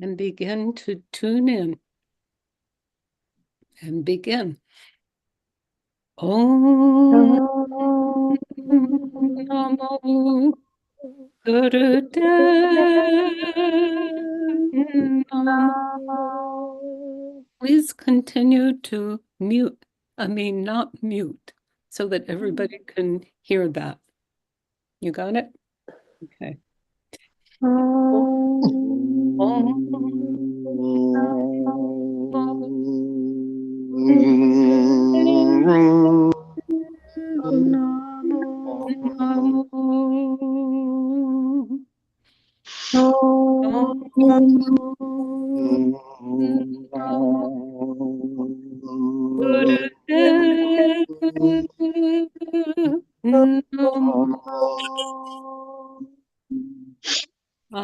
and begin to tune in and begin. Om Namo Gurudev Namo. Please continue to mute, not mute, so that everybody can hear that. You got it? Okay.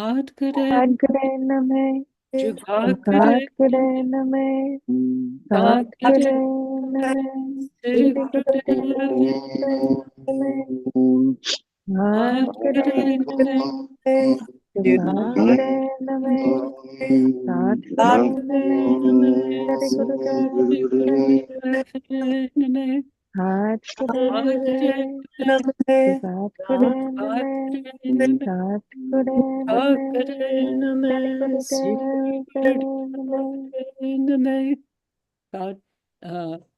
Adgare name, Adgare name, Adgare name, Siri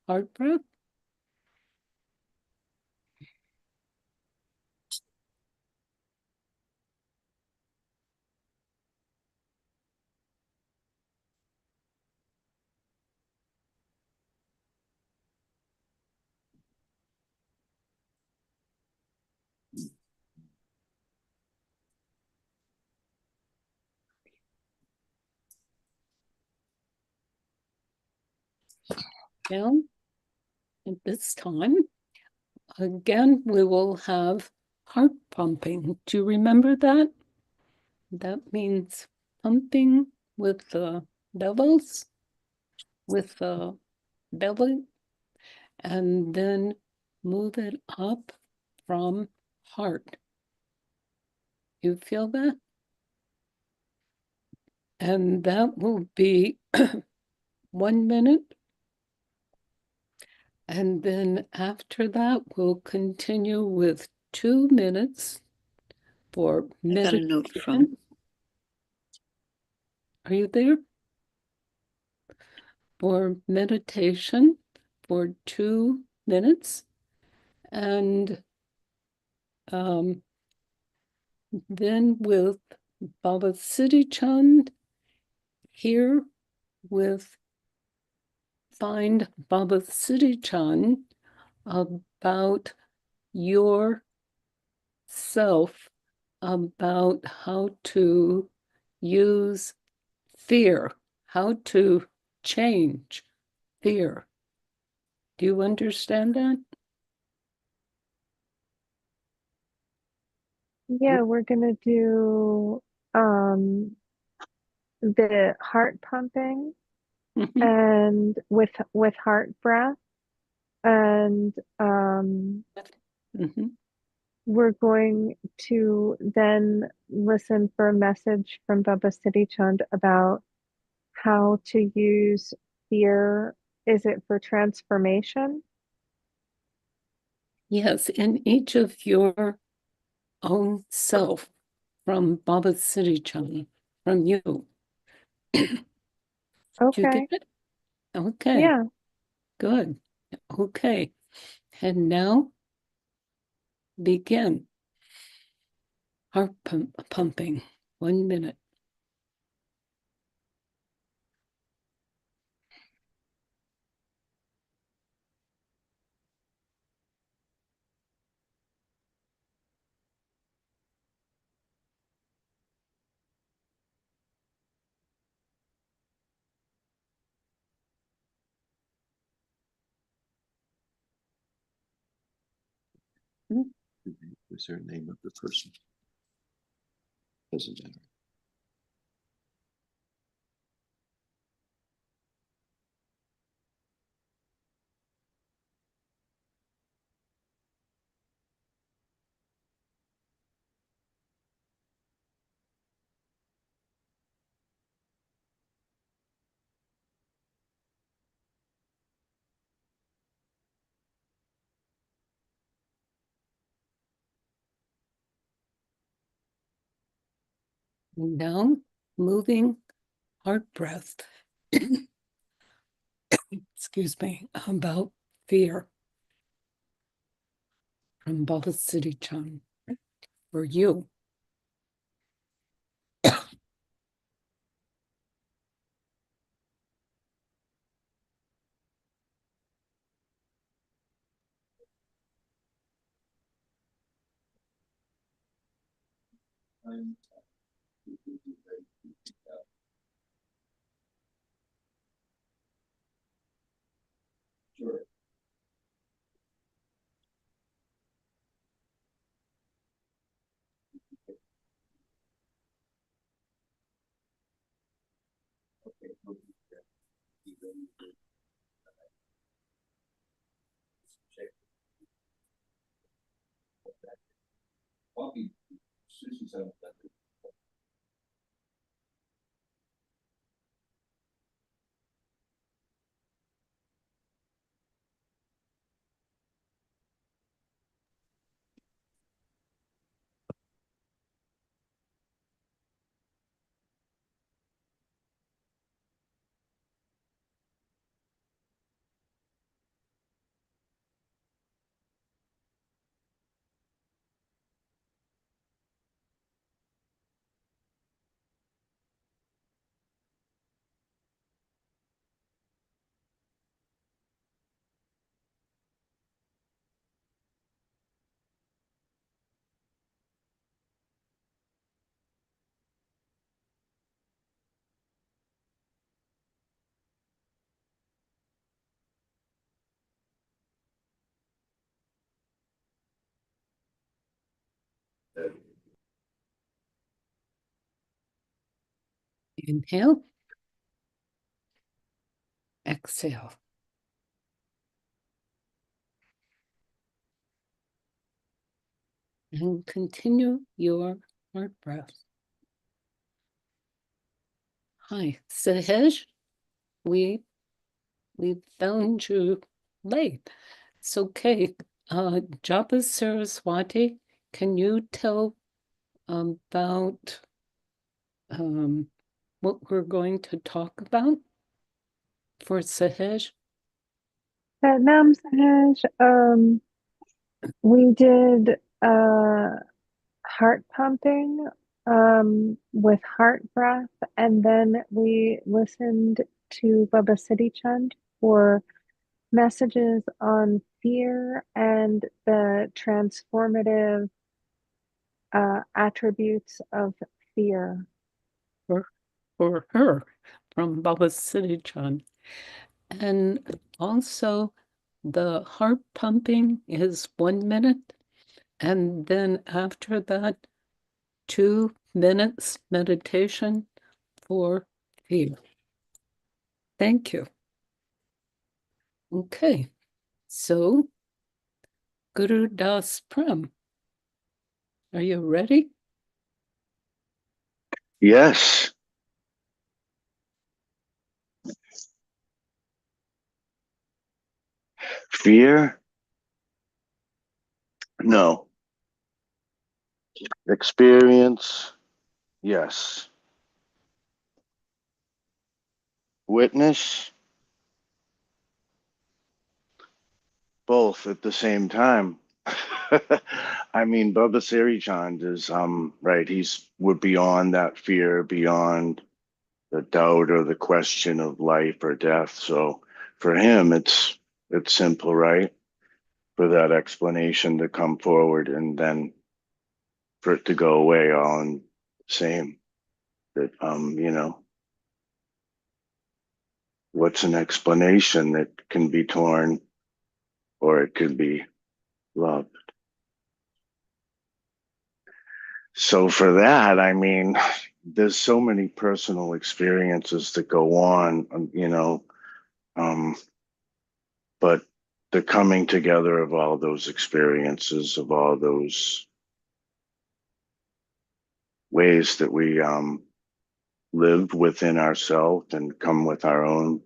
Heart breath. Down. At this time, again, we will have heart pumping. Do you remember that? That means pumping with the bellows, with the belly, and then move it up from heart. You feel that? And that will be 1 minute. And then after that, we'll continue with 2 minutes for meditation. I got a note from. Are you there? For meditation for 2 minutes. And then with Baba Siddhi Chand here with Find Baba Siddhi Chand about your self, about how to use fear, how to change fear. Do you understand that? Yeah, we're gonna do the heart pumping and with heart breath, and we're going to then listen for a message from Baba Siddhi Chand about how to use fear. Is it for transformation? Yes, in each of your own self, from Baba Siddhi Chand, from you. Okay. Do you get it? Okay. Yeah. Good. Okay. And now begin. Heart pumping. 1 minute. Was there a name of the person? Doesn't matter. And now, moving heart breath. Excuse me, about fear from Baba City Chan for you. Inhale, exhale. And continue your heart breath. Hi, Sahej, we found you late. It's okay. Japa Saraswati, can you tell about what we're going to talk about for Sahej? Nam Sahej, we did heart pumping with heart breath, and then we listened to Baba Siddhi Chand for messages on fear and the transformative attributes of fear. For her from Baba City Chan. And also the heart pumping is 1 minute. And then after that, 2 minutes meditation for fear. Thank you. Okay, so Guru Das Prem, are you ready? Yes. Fear? No. Experience? Yes. Witness? Both at the same time. I mean, Baba Siri Chand is right, we're beyond that fear, beyond the doubt or the question of life or death. So for him it's simple, right? For that explanation to come forward and then for it to go away all in the same. That what's an explanation that can be torn or it could be loved? So for that, I mean, there's so many personal experiences that go on, but the coming together of all those experiences, of all those ways that we live within ourselves and come with our own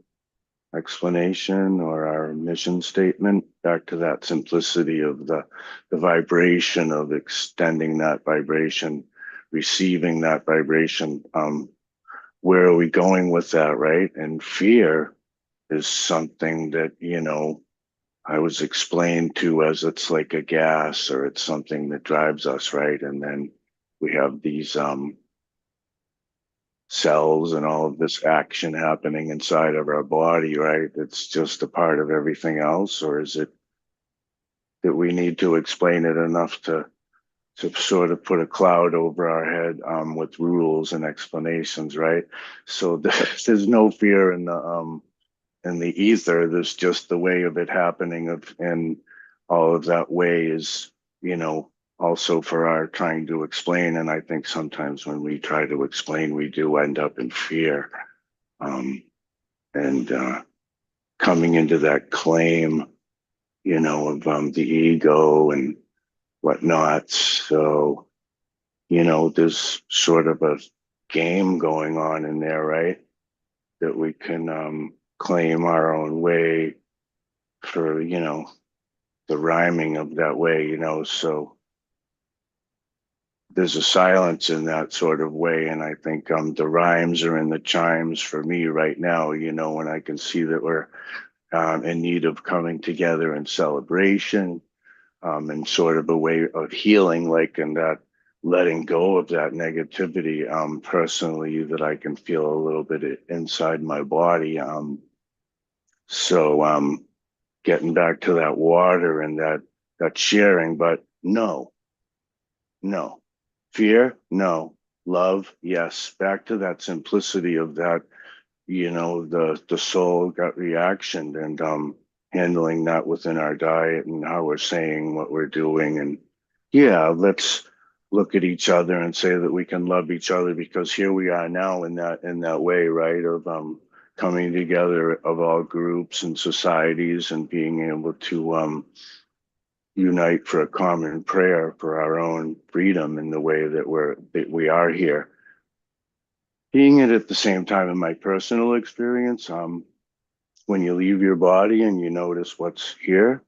explanation or our mission statement, back to that simplicity of the vibration of extending that vibration receiving that vibration. Where are we going with that, right? And fear is something that, I was explained to as it's like a gas, or it's something that drives us, right? And then we have these cells and all of this action happening inside of our body, right? It's just a part of everything else, or is it that we need to explain it enough to sort of put a cloud over our head with rules and explanations, right? So there's no fear in the ether. There's just the way of it happening, and all of that way is, also for our trying to explain. And I think sometimes when we try to explain, we do end up in fear, and coming into that claim, of the ego and whatnot. So, there's sort of a game going on in there, right? That we can claim our own way for, the rhyming of that way, so there's a silence in that sort of way. And I think the rhymes are in the chimes for me right now, when I can see that we're in need of coming together in celebration, and sort of a way of healing, like in that letting go of that negativity, personally, that I can feel a little bit inside my body. So getting back to that water and that sharing, but no, fear, no, love, yes, back to that simplicity of that, the soul gut reaction, and handling that within our diet and how we're saying what we're doing. And yeah, let's look at each other and say that we can love each other, because here we are now in that way, right, of coming together of all groups and societies, and being able to unite for a common prayer for our own freedom in the way that we are here. Being it at the same time in my personal experience, when you leave your body and you notice what's here,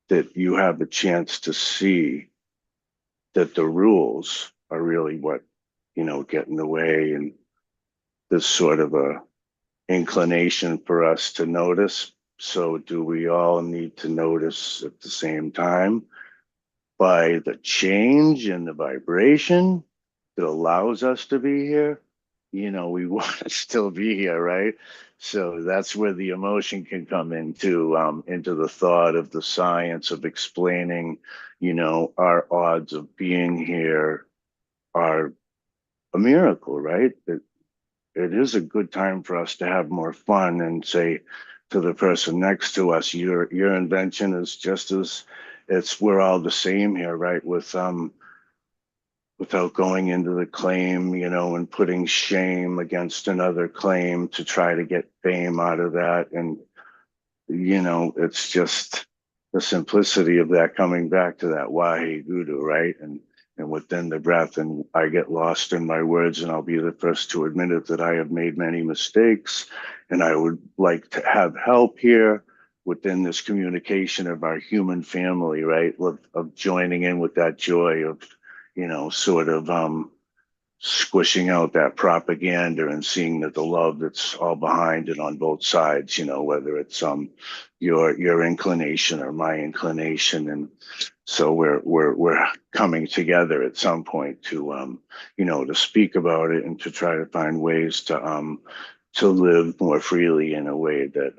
that you have a chance to see that the rules are really what, get in the way. And there's sort of a inclination for us to notice. So do we all need to notice at the same time by the change in the vibration that allows us to be here? We want to still be here, right? So that's where the emotion can come into the thought of the science of explaining, our odds of being here are a miracle, right? It is a good time for us to have more fun and say to the person next to us, your invention is just as, we're all the same here, right? Without going into the claim, and putting shame against another claim to try to get fame out of that. And, it's just the simplicity of that, coming back to that Wahe Guru, right? And within the breath, and I get lost in my words, and I'll be the first to admit it, that I have made many mistakes, and I would like to have help here within this communication of our human family, right? Of joining in with that joy of, sort of squishing out that propaganda and seeing that the love that's all behind it on both sides, whether it's your inclination or my inclination. And so we're coming together at some point to to speak about it and to try to find ways to live more freely in a way that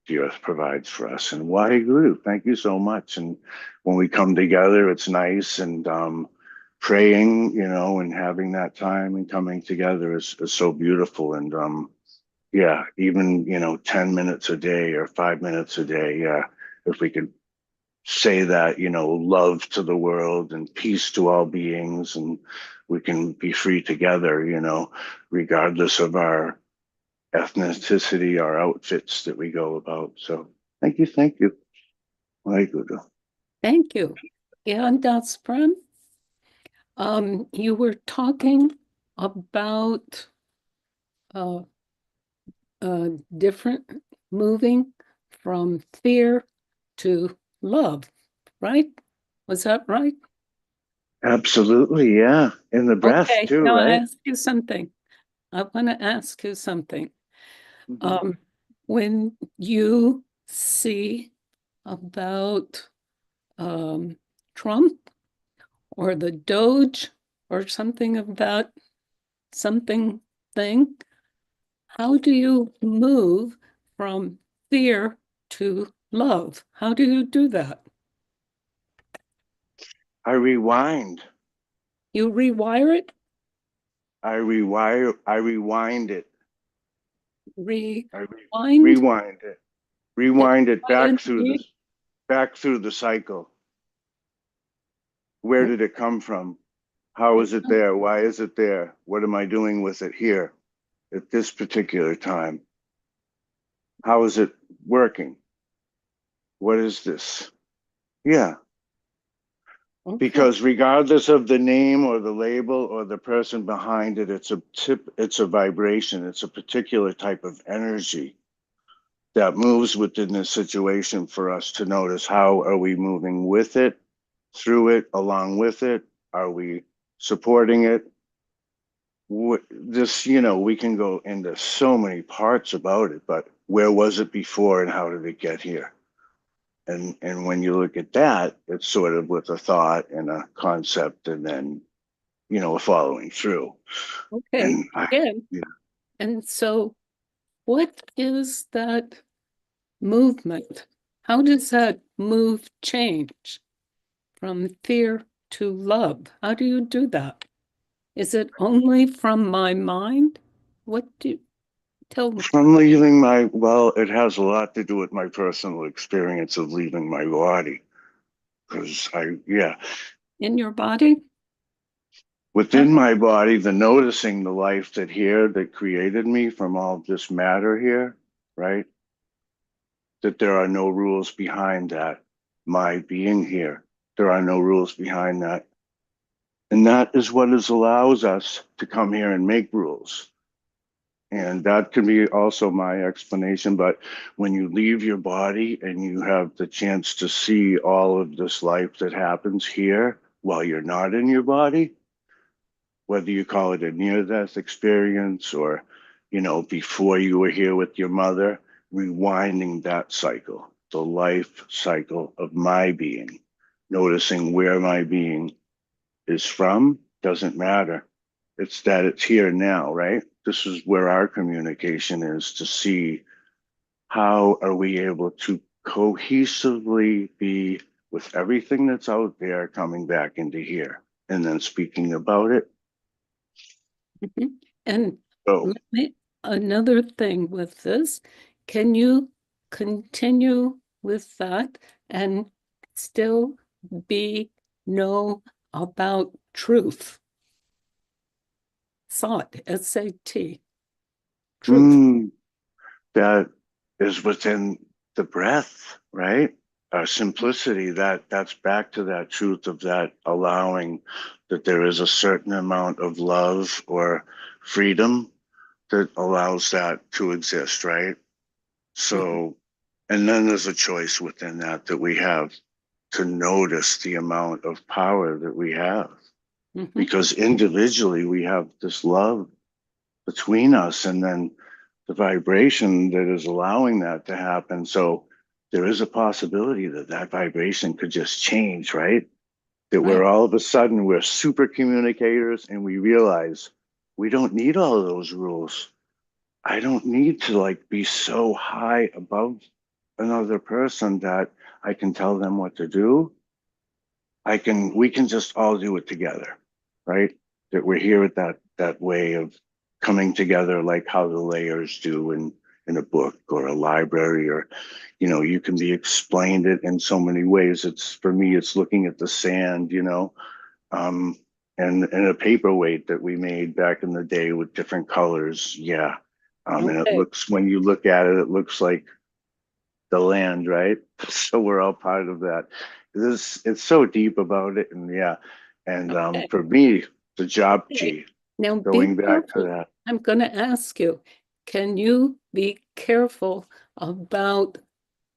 the earth provides for us. And Waheguru, thank you so much. And when we come together, it's nice, and praying, and having that time and coming together is so beautiful. And yeah, even 10 minutes a day or 5 minutes a day, yeah, if we could say that, love to the world and peace to all beings, and we can be free together, regardless of our ethnicity, our outfits that we go about. So thank you. My good. Thank you. And that's from, you were talking about different, moving from fear to love, right? Was that right? Absolutely, yeah. And the breath Okay, too, now I right? ask you something. I want to ask you something. Mhm. When you see about Trump or the Doge or something of that something thing, how do you move from fear to love? How do you do that? I rewind. You rewire it? I rewind it. I Rewind? rewind it. And Rewind it what back through energy? this, back through the cycle. Where did it come from? How is it there? Why is it there? What am I doing with it here at this particular time? How is it working? What is this? Yeah, Okay. because regardless of the name or the label or the person behind it, it's a vibration. It's a particular type of energy that moves within this situation for us to notice how are we moving with it, through it, along with it? Are we supporting it? This, we can go into so many parts about it, but where was it before and how did it get here? And when you look at that, it's sort of with a thought and a concept and then, a following through. Okay. And Again. yeah. And so what is that movement? How does that move change from fear to love? How do you do that? Is it only from my mind? What do you tell me? From leaving well, it has a lot to do with my personal experience of leaving my body. Because yeah, In your body? How- within my body, the noticing the life that created me from all this matter here, right? That there are no rules behind that. My being here, there are no rules behind that. And that is what allows us to come here and make rules. And that can be also my explanation. But when you leave your body and you have the chance to see all of this life that happens here while you're not in your body, whether you call it a near-death experience or, before you were here with your mother, rewinding that cycle, the life cycle of my being, noticing where my being is from, doesn't matter. It's that it's here now, right? This is where our communication is to see how are we able to cohesively be with everything that's out there coming back into here and then speaking about it. Mhm. And So let me, another thing with this, can you continue with that and still know about truth? Thought, SAT, truth. mm, that is within the breath, right? Our simplicity, that's back to that truth of that allowing that there is a certain amount of love or freedom that allows that to exist, right? Mhm. So, and then there's a choice within that we have to notice the amount of power that we have. Mhm. Because individually we have this love between us and then the vibration that is allowing that to happen. So there is a possibility that vibration could just change, right? That we're Right. all of a sudden we're super communicators and we realize we don't need all of those rules. I don't need to be so high above another person that I can tell them what to do. We can just all do it together, right? That we're here at that way of coming together like how the layers do in a book or a library, or you can be explained it in so many ways. It's for me, it's looking at the sand, um, and a paperweight that we made back in the day with different colors. Yeah. And it Okay. looks, when you look at it, it looks like the land, right? So we're all part of that. It's so deep about it. And yeah. And Okay. for me, the job Okay. G, Now be going back to careful. that. I'm going to ask you, can you be careful about,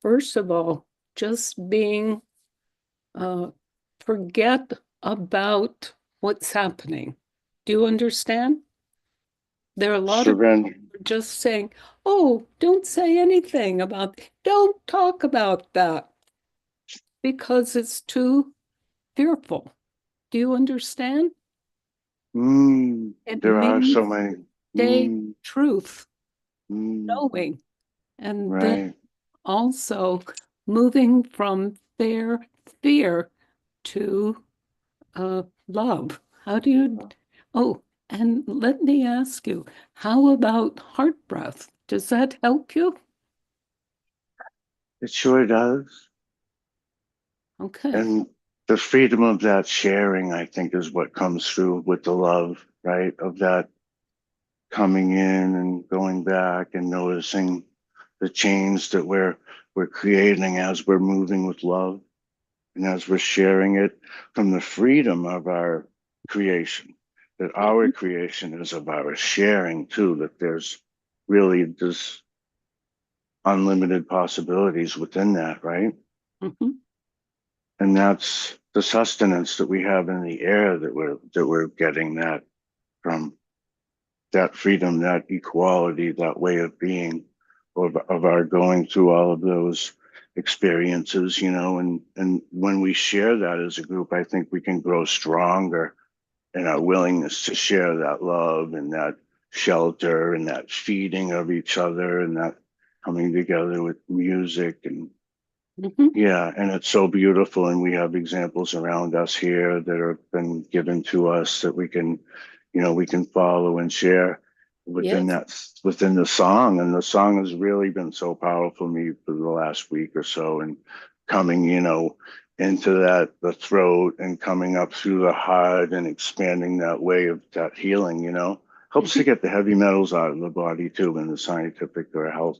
first of all, just being, forget about what's happening. Do you understand? There are a lot of Surrender. people just saying, oh, don't say anything about, don't talk about that because it's too fearful. Do you understand? It There are means so many. stay Mm, truth, mm, knowing, and then right. also moving from fear to love. How do you, oh, and let me ask you, how about heart breath? Does that help you? It sure does. Okay. And the freedom of that sharing, I think, is what comes through with the love, right? Of that coming in and going back and noticing the change that we're creating as we're moving with love and as we're sharing it from the freedom of our creation. That our Mhm. creation is of our sharing too, that there's really this unlimited possibilities within that, right? Mhm. And that's the sustenance that we have in the air that we're getting that from, that freedom, that equality, that way of being, of our going through all of those experiences, and when we share that as a group, I think we can grow stronger in our willingness to share that love and that shelter and that feeding of each other and that coming together with music. And Mhm. yeah, and it's so beautiful. And we have examples around us here that have been given to us that we can follow and share within Yes. that, within the song. And the song has really been so powerful to me for the last week or so. And coming, into the throat and coming up through the heart and expanding that way of that healing, helps to Mhm. get the heavy metals out of the body too in the scientific or health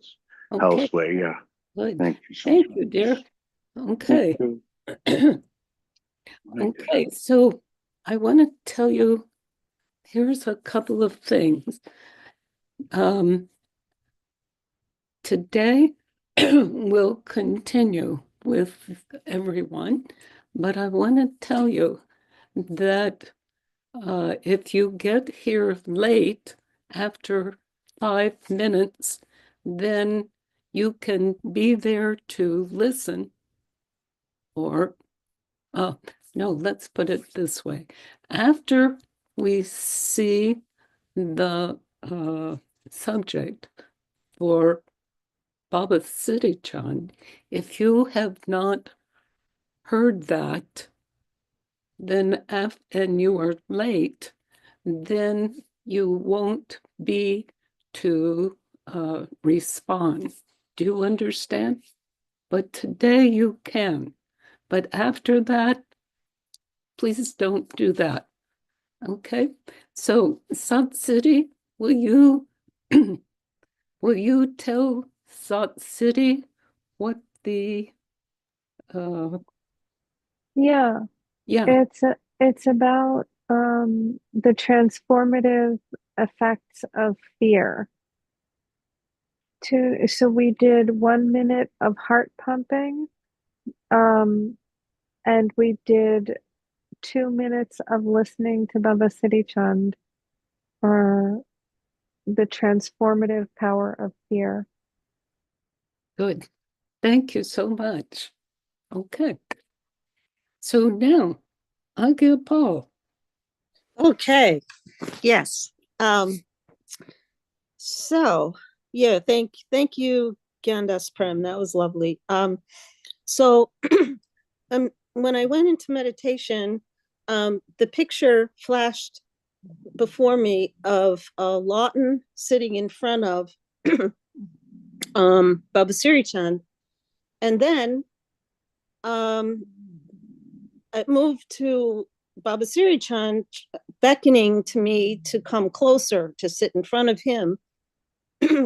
Okay. way. Yeah. Good. Thank you so Thank you, much. dear. Thank Okay. you. My dear. Okay. So I want to tell you, here's a couple of things. Um, Today, we'll continue with everyone, but I want to tell you that if you get here late after 5 minutes, then you can be there to listen, or, no, let's put it this way. After we see the subject for Baba Siri Chan, if you have not heard that, then and you are late, then you won't be to respond. Do you understand? But today you can. But after that, please don't do that. Okay? So, Sat City, will you will you tell Sat City what the Yeah, yeah, it's about the transformative effects of fear. So we did 1 minute of heart pumping, um, and we did 2 minutes of listening to Baba Siddhi Chand, uh, the transformative power of fear. good. Thank you so much. Okay. So now I'll give Paul. Okay. Yes. So yeah, thank you, Gandas Prem. That was lovely. So when I went into meditation, the picture flashed before me of Laughton sitting in front of Baba Siri Chand. And then it moved to Baba Siri Chand beckoning to me to come closer, to sit in front of him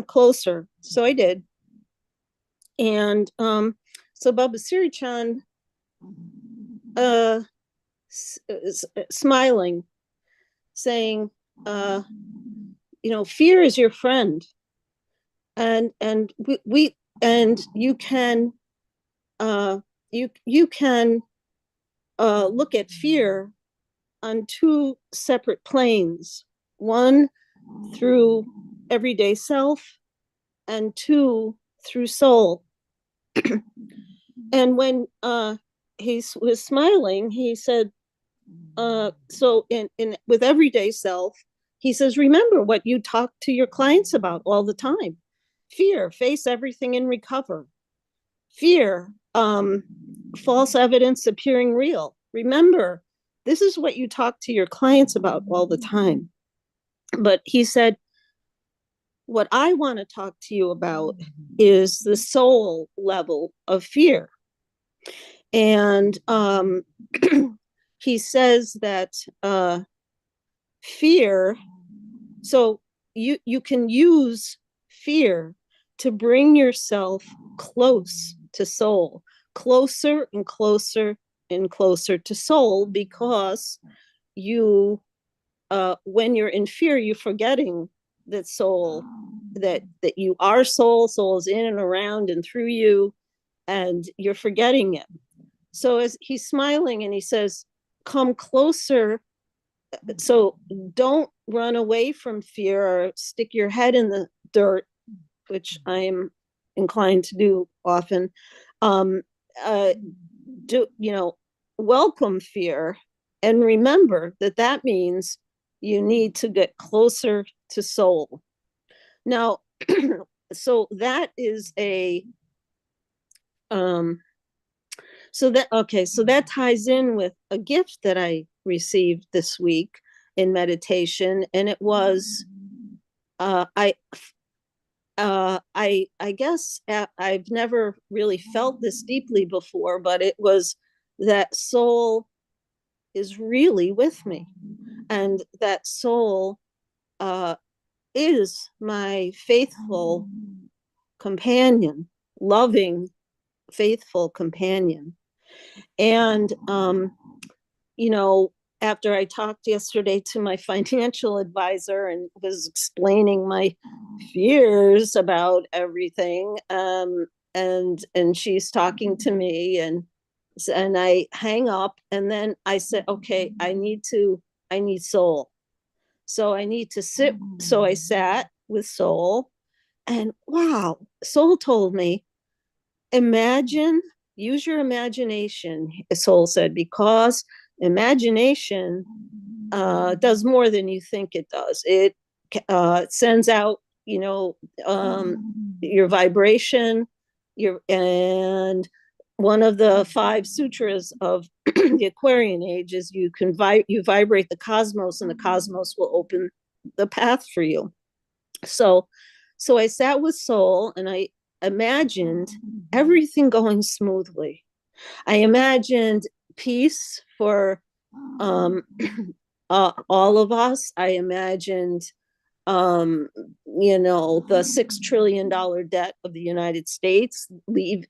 closer. So I did. And so Baba Siri Chand smiling, saying, fear is your friend. And we and you can look at fear on two separate planes, one through everyday self and two through soul. And when he was smiling, he said, so in with everyday self, he says, remember what you talk to your clients about all the time. Fear, face everything and recover. Fear, false evidence appearing real. Remember, this is what you talk to your clients about all the time. But he said, what I want to talk to you about is the soul level of fear. And he says that fear, so you can use fear to bring yourself close to soul, closer and closer and closer to soul, because you when you're in fear, you're forgetting that soul, that you are soul. Soul is in and around and through you, and you're forgetting it. So as he's smiling and he says, come closer. So don't run away from fear or stick your head in the dirt, which I am inclined to do often. Welcome fear, and remember that means you need to get closer to soul. Now, so that is a so that ties in with a gift that I received this week in meditation, and it was I guess I've never really felt this deeply before, but it was that soul is really with me, and that soul is my faithful companion, loving, faithful companion. And after I talked yesterday to my financial advisor and was explaining my fears about everything, and she's talking to me, and I hang up, and then I said, okay, I need soul. So I need to sit. So I sat with soul, and wow, soul told me, use your imagination, soul said, because imagination does more than you think it does. It sends out, your vibration, and one of the 5 sutras of the Aquarian age is you vibrate the cosmos, and the cosmos will open the path for you. So I sat with soul, and I imagined everything going smoothly. I imagined peace for all of us. I imagined the $6 trillion debt of the United States being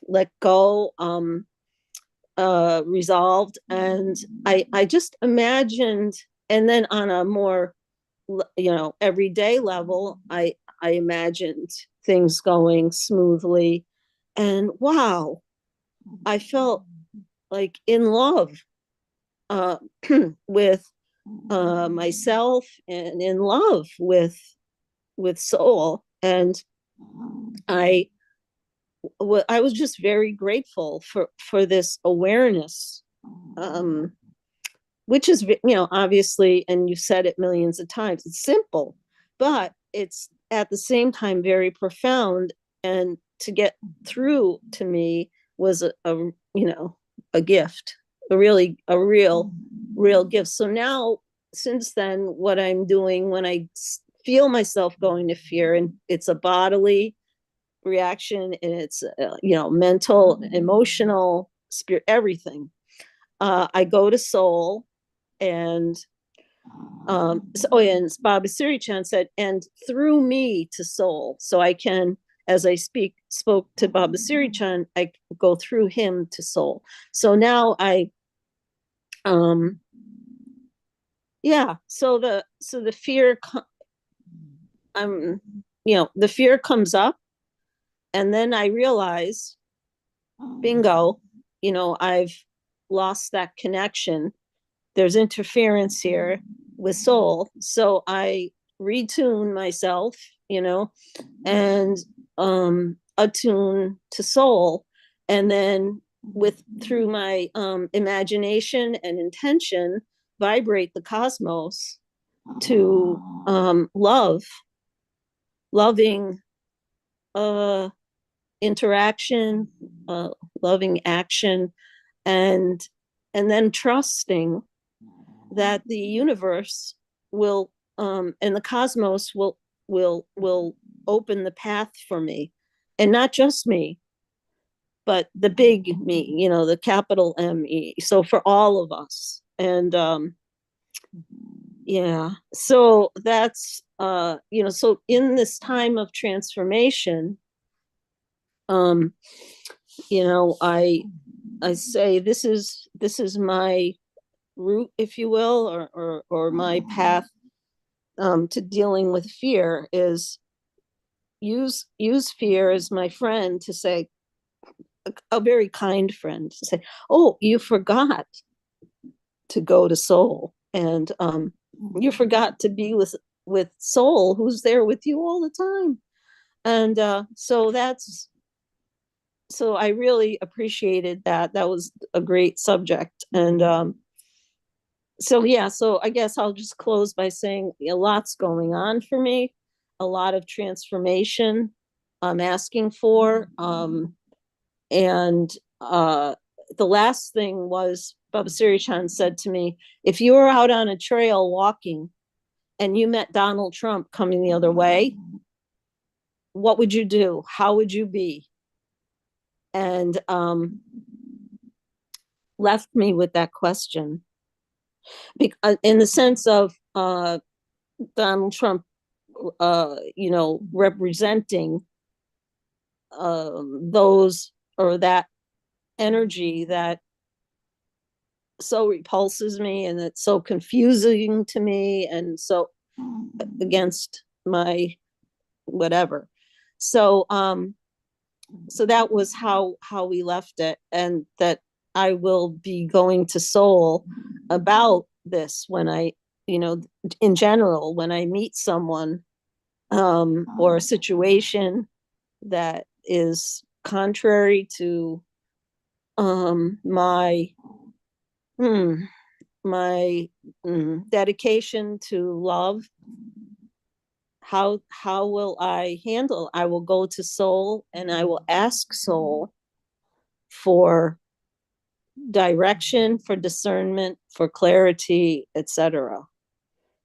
let go, resolved. And I just imagined, and then on a more everyday level, I imagined things going smoothly, and wow, I felt like in love with myself, and in love with soul. And I was just very grateful for this awareness, which is, obviously, and you've said it millions of times, it's simple, but it's at the same time very profound. And to get through to me was a gift, a real gift. So now, since then, what I'm doing when I feel myself going to fear, and it's a bodily reaction, and it's mental, emotional, spirit, everything, I go to soul. And and Baba Siri Chan said, and through me to soul. So I can, as I spoke to Baba Siri Chan, I go through him to soul. So now so the fear, the fear comes up, and then I realize, bingo, I've lost that connection. There's interference here with soul. So I retune myself, and attune to soul. And then through my imagination and intention, vibrate the cosmos to loving interaction, loving action, and then trusting that the universe will and the cosmos will open the path for me, and not just me, but the big me, the capital M-E. So for all of us. And yeah, so that's so in this time of transformation, I say this is my route, if you will, or my path to dealing with fear, is use fear as my friend, to say, a very kind friend, to say, oh, you forgot to go to soul, and you forgot to be with soul, who's there with you all the time. And so I really appreciated that. That was a great subject. And so I guess I'll just close by saying a lot's going on for me, a lot of transformation I'm asking for. And the last thing was, Baba Siri Chan said to me, if you were out on a trail walking and you met Donald Trump coming the other way, what would you do? How would you be? And left me with that question. In the sense of Donald Trump, representing those, or that energy that so repulses me, and it's so confusing to me, and so against my whatever. So so that was how we left it, and that I will be going to soul about this when I, in general, when I meet someone or a situation that is contrary to my dedication to love. How will I handle? I will go to soul, and I will ask soul for direction, for discernment, for clarity, etc.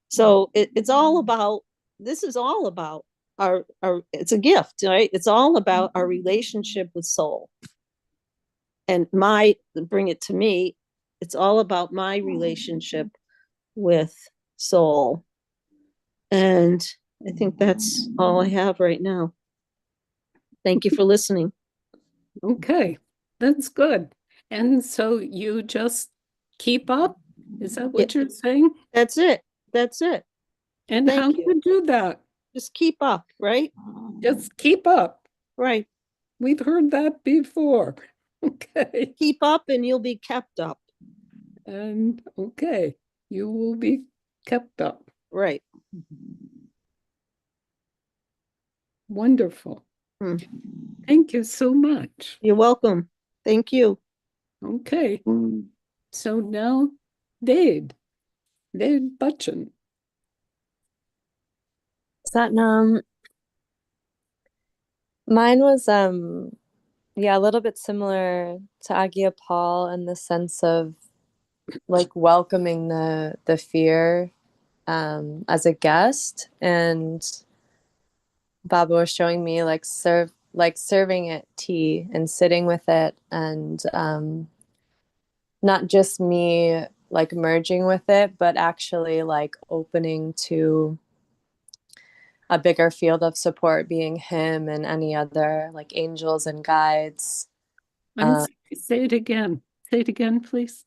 So it's all about, this is all about our it's a gift, right? It's all about our relationship with soul. And bring it to me, it's all about my relationship with soul. And I think that's all I have right now. Thank you for listening. Okay, that's good. And so you just keep up? Is that what you're saying? That's it. And how do you do that? Just keep up, right? Just keep up. Right. We've heard that before. Okay. Keep up and you'll be kept up. And okay, you will be kept up. Right. Wonderful. Thank you so much. You're welcome. Thank you. Okay. So now Dave Butchin. Satnam. Mine was a little bit similar to Agya Paul, in the sense of like welcoming the fear as a guest, and Baba was showing me serving it tea and sitting with it, and not just me like merging with it, but actually like opening to a bigger field of support, being him and any other like angels and guides. Say it again. Say it again, please.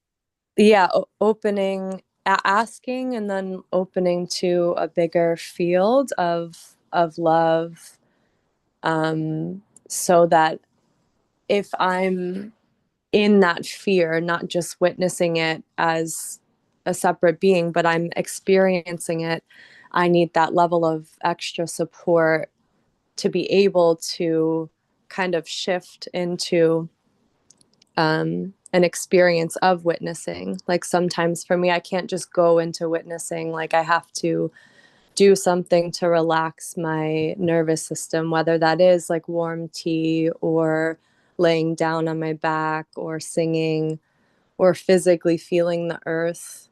Yeah, opening, asking, and then opening to a bigger field of love, so that if I'm in that fear, not just witnessing it as a separate being, but I'm experiencing it. I need that level of extra support to be able to kind of shift into an experience of witnessing. Like sometimes for me, I can't just go into witnessing. Like I have to do something to relax my nervous system, whether that is like warm tea or laying down on my back or singing or physically feeling the earth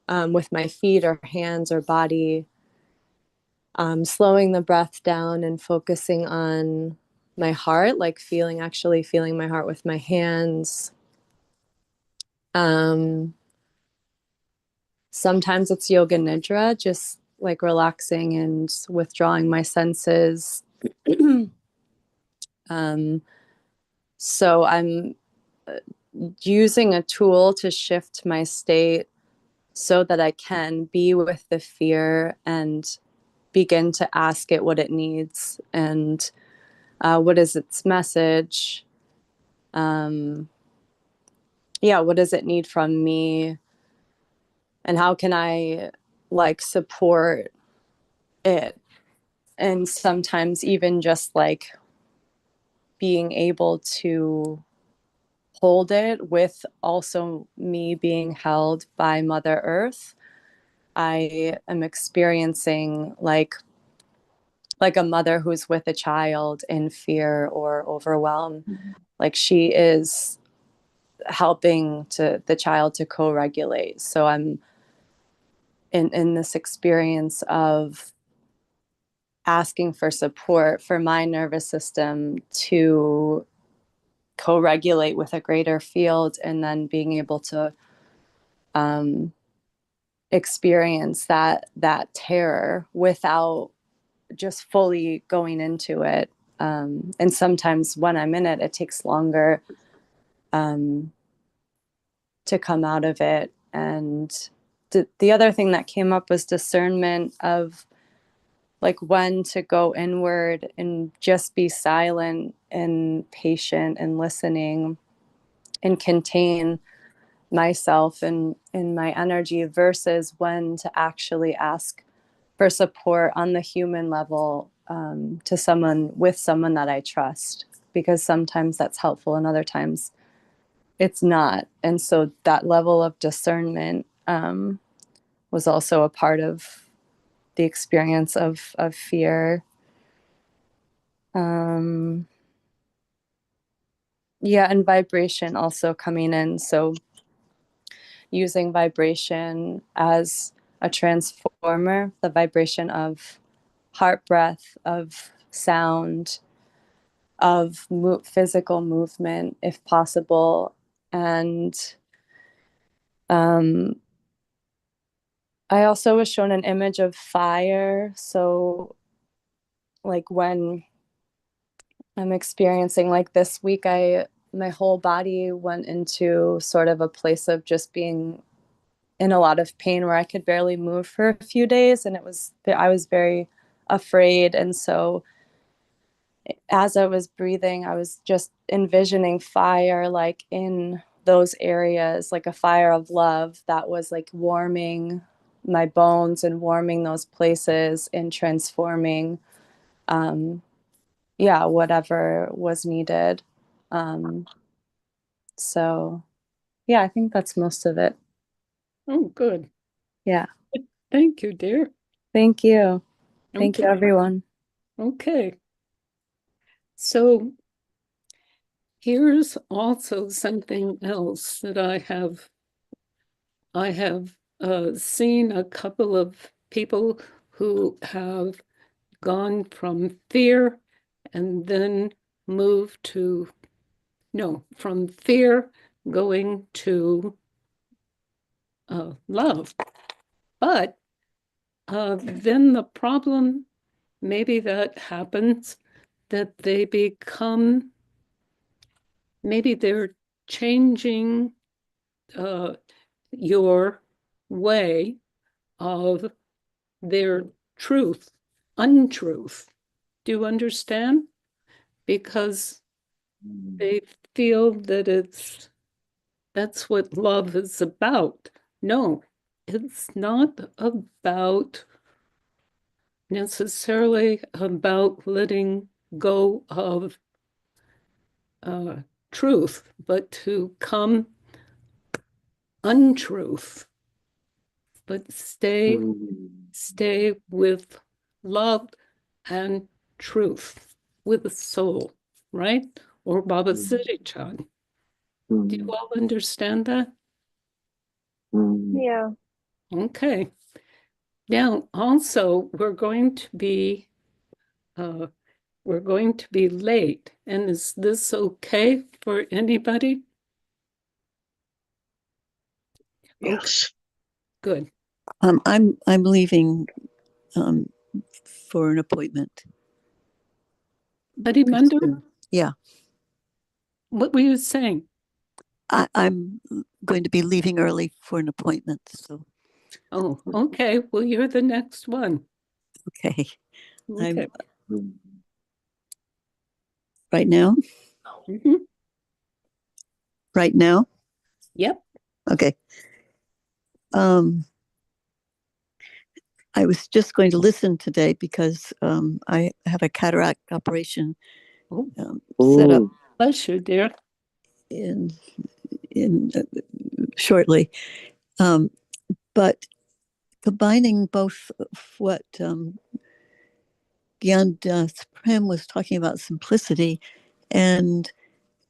with my feet or hands or body, slowing the breath down and focusing on my heart, like actually feeling my heart with my hands. Sometimes it's yoga nidra, just like relaxing and withdrawing my senses. So I'm using a tool to shift my state so that I can be with the fear and begin to ask it what it needs and what is its message. What does it need from me? And how can I like support it? And sometimes even just like being able to hold it with also me being held by Mother Earth. I am experiencing like a mother who's with a child in fear or overwhelm. Mm-hmm. Like she is helping the child to co-regulate. So I'm in this experience of asking for support for my nervous system to co-regulate with a greater field, and then being able to experience that terror without just fully going into it. And sometimes when I'm in it, it takes longer to come out of it. And the other thing that came up was discernment of like when to go inward and just be silent and patient and listening and contain myself and my energy versus when to actually ask for support on the human level to someone that I trust, because sometimes that's helpful and other times it's not. And so that level of discernment was also a part of the experience of fear. And vibration also coming in. So using vibration as a transformer, the vibration of heart breath, of sound, of physical movement, if possible. And I also was shown an image of fire. So like when I'm experiencing like this week, my whole body went into sort of a place of just being in a lot of pain where I could barely move for a few days. And I was very afraid. And so as I was breathing, I was just envisioning fire, like in those areas, like a fire of love that was like warming my bones and warming those places and transforming, whatever was needed. So yeah, I think that's most of it. Oh, good. Yeah. Thank you, dear. Thank you. Thank you, Okay. everyone. Okay. So here's also something else that I have seen a couple of people who have gone from fear and then moved to, from fear going to love. But then the problem, maybe that happens, that maybe they're changing your way of their untruth. Do you understand? Because they've feel that that's what love is about. No, it's not about necessarily about letting go of truth, but to come untruth, but stay with love and truth, with the soul, right? Or Baba Siri Chan. Do you all understand that? Yeah. Okay. Now, also, we're going to be late. And is this okay for anybody? Yes. Good. I'm leaving um, for an appointment. Harimandir, soon. Yeah, what were you saying? I'm going to be leaving early for an appointment. So, Oh, okay. Well, you're the next one. okay. Okay. Right now? Mhm. Right now? Yep. Okay. I was just going to listen today because I have a cataract operation Oh, set up bless you, dear. in shortly. But combining both of what Gyandas Prem was talking about simplicity, and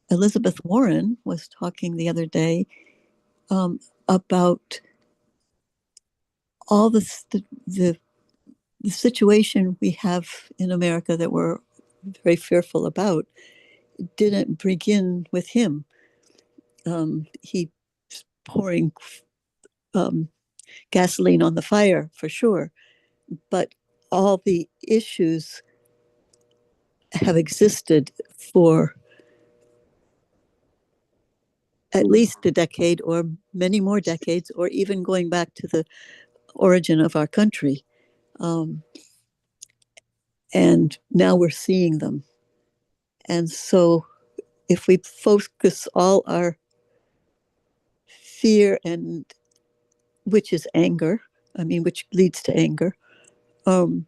Elizabeth Warren was talking the other day about all the situation we have in America that we're very fearful about didn't begin with him. He pouring gasoline on the fire for sure, but all the issues have existed for at least a decade or many more decades, or even going back to the origin of our country. And now we're seeing them. And so if we focus all our fear and which is anger, I mean, which leads to anger, on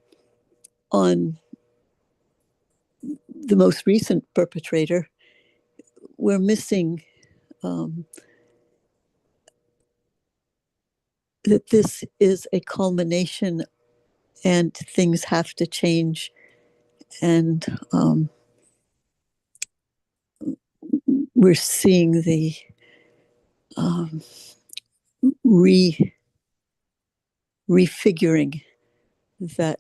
the most recent perpetrator, we're missing that this is a culmination and things have to change. And we're seeing the refiguring that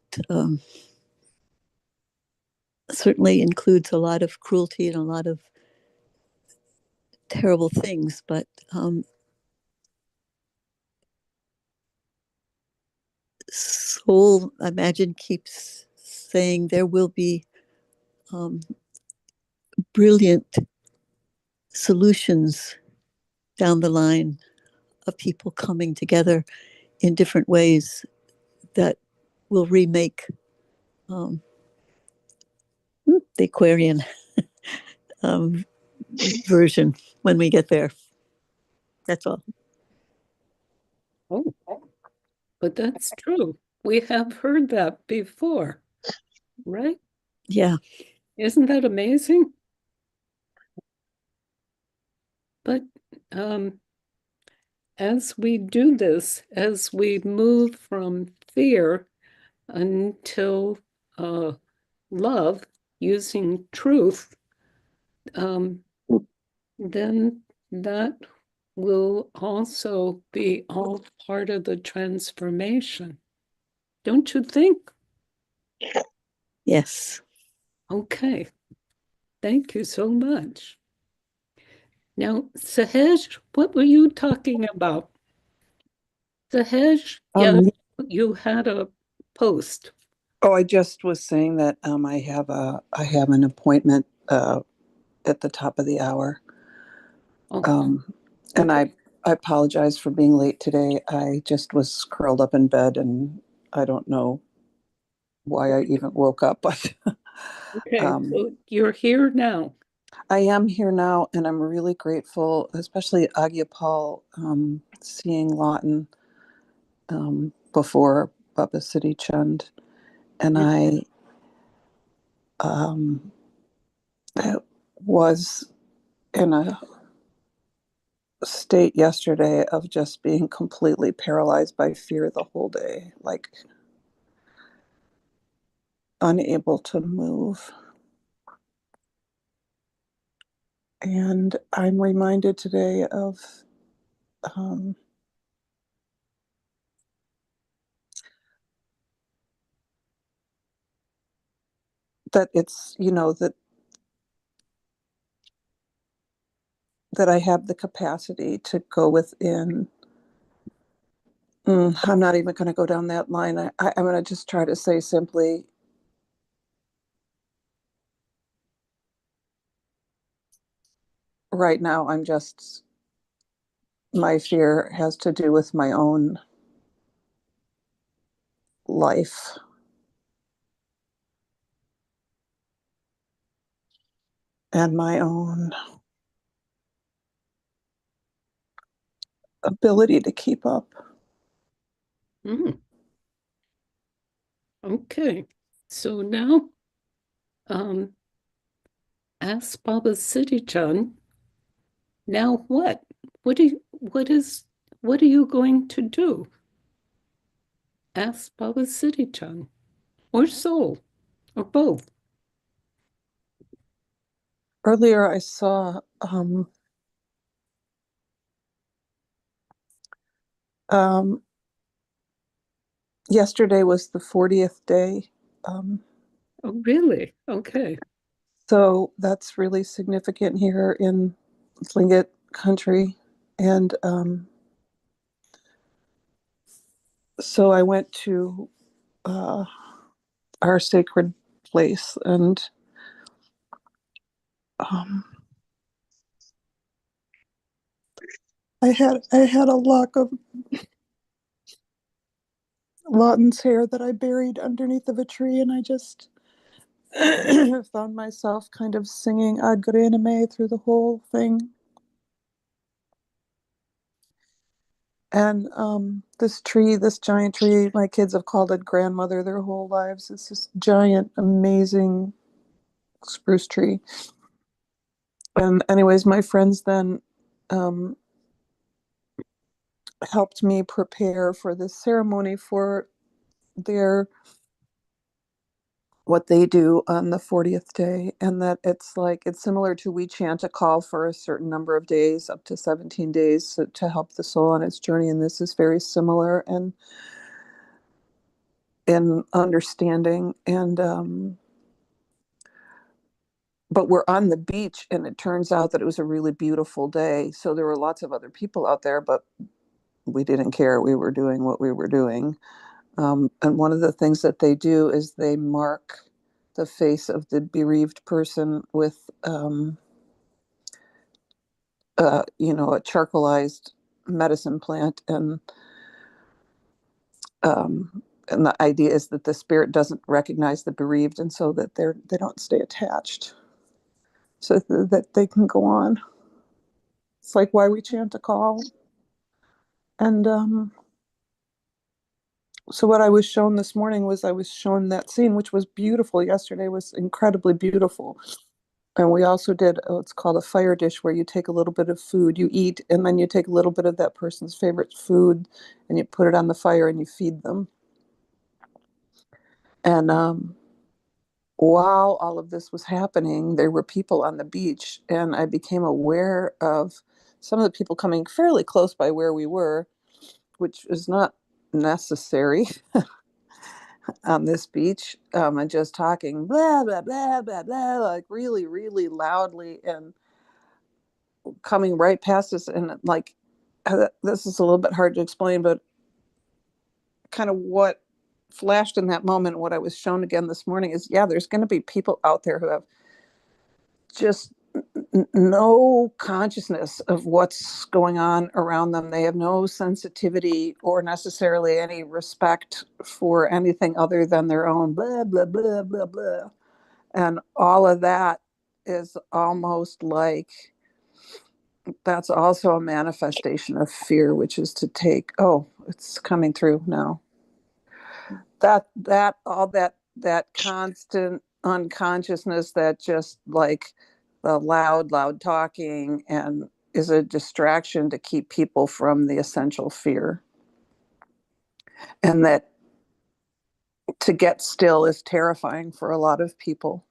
certainly includes a lot of cruelty and a lot of terrible things, but soul, I imagine, keeps saying there will be brilliant solutions down the line of people coming together in different ways that will remake the Aquarian version when we get there. That's all. Oh, but that's true. We have heard that before, right? Yeah. Isn't that amazing? But as we do this, as we move from fear until love, using truth, then that will also be all part of the transformation. Don't you think? Yes. Okay. Thank you so much. Now, Sahej, what were you talking about? Sahej, yeah, you had a post. Oh, I just was saying that I have an appointment at the top of the hour. Oh, And okay. I apologize for being late today. I just was curled up in bed and I don't know why I even woke up, but Okay, so you're here now. I am here now, and I'm really grateful, especially Agya Paul, seeing Laughton before Baba City Chund. And I was in a state yesterday of just being completely paralyzed by fear the whole day, like unable to move. And I'm reminded today of that it's, that I have the capacity to go within. I'm not even going to go down that line. I'm going to just try to say simply, right now, my fear has to do with my own life. And my own ability to keep up. Mm. Okay. So now, ask Baba City Chan, now what? What are you going to do? Ask Baba City Chan, or Soul, or both. Earlier, I saw yesterday was the 40th day. Oh, really? Okay. So that's really significant here in Tlingit country. And so I went to our sacred place, and I had a lock of Laughton's hair that I buried underneath of a tree, and I just found myself kind of singing Ad Grename through the whole thing. And this giant tree, my kids have called it grandmother their whole lives. It's this giant, amazing spruce tree. And anyways, my friends then helped me prepare for this ceremony for their what they do on the 40th day, and that it's similar to we chant a call for a certain number of days, up to 17 days, to help the soul on its journey. And this is very similar and in understanding. And but we're on the beach, and it turns out that it was a really beautiful day, so there were lots of other people out there, but we didn't care. We were doing what we were doing. And one of the things that they do is they mark the face of the bereaved person with a charcoalized medicine plant. And the idea is that the spirit doesn't recognize the bereaved, and so that they don't stay attached, so that they can go on. It's like why we chant a call. And so what I was shown this morning was I was shown that scene, which was beautiful. Yesterday was incredibly beautiful. And we also did what's called a fire dish, where you take a little bit of food, you eat, and then you take a little bit of that person's favorite food and you put it on the fire and you feed them. And while all of this was happening, there were people on the beach, and I became aware of some of the people coming fairly close by where we were, which is not necessary on this beach, and just talking blah, blah, blah, blah, blah, like really, really loudly, and coming right past us. And like, this is a little bit hard to explain, but kind of what flashed in that moment, what I was shown again this morning is, yeah, there's going to be people out there who have just no consciousness of what's going on around them. They have no sensitivity or necessarily any respect for anything other than their own blah, blah, blah, blah, blah. And all of that is almost like that's also a manifestation of fear, which is to take, oh, it's coming through now. That constant unconsciousness, that just like the loud talking, and is a distraction to keep people from the essential fear. And that to get still is terrifying for a lot of people.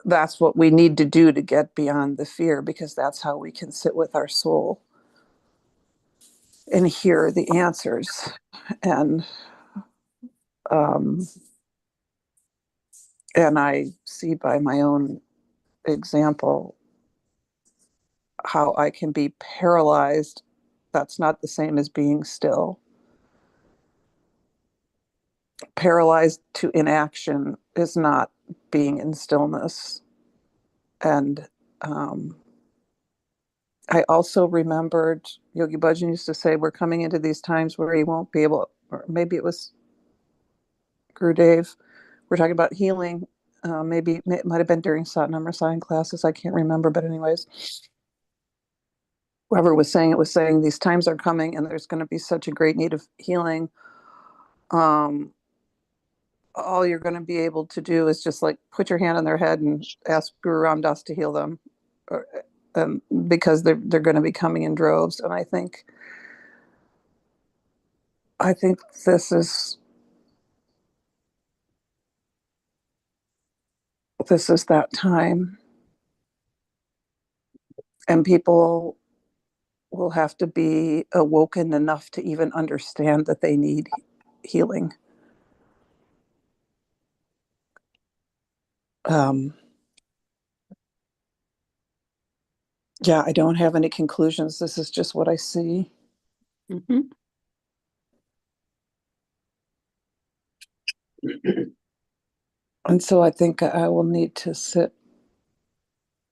That's what we need to do to get beyond the fear, because that's how we can sit with our soul and hear the answers. And I see by my own example how I can be paralyzed. That's not the same as being still. Paralyzed to inaction is not being in stillness. And I also remembered Yogi Bhajan used to say, we're coming into these times where he won't be able, or maybe it was Gurudev, we're talking about healing. Maybe it might have been during Satnam or Sign classes. I can't remember, but anyways, whoever was saying these times are coming and there's going to be such a great need of healing. All you're going to be able to do is just like put your hand on their head and ask Guru Ram Das to heal them, because they're going to be coming in droves. And I think this is that time, and people will have to be awoken enough to even understand that they need healing. Yeah, I don't have any conclusions. This is just what I see. Mm-hmm. And so I think I will need to sit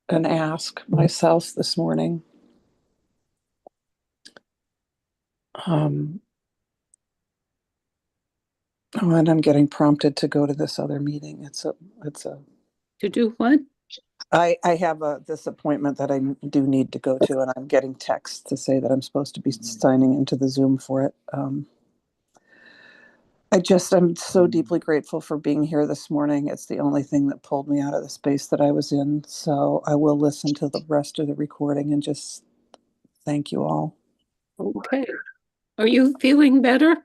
and ask myself this morning. And I'm getting prompted to go to this other meeting. It's a To do what? I have this appointment that I do need to go to, and I'm getting texts to say that I'm supposed to be signing into the Zoom for it. I'm so deeply grateful for being here this morning. It's the only thing that pulled me out of the space that I was in. So I will listen to the rest of the recording and just thank you all. Okay. Are you feeling better?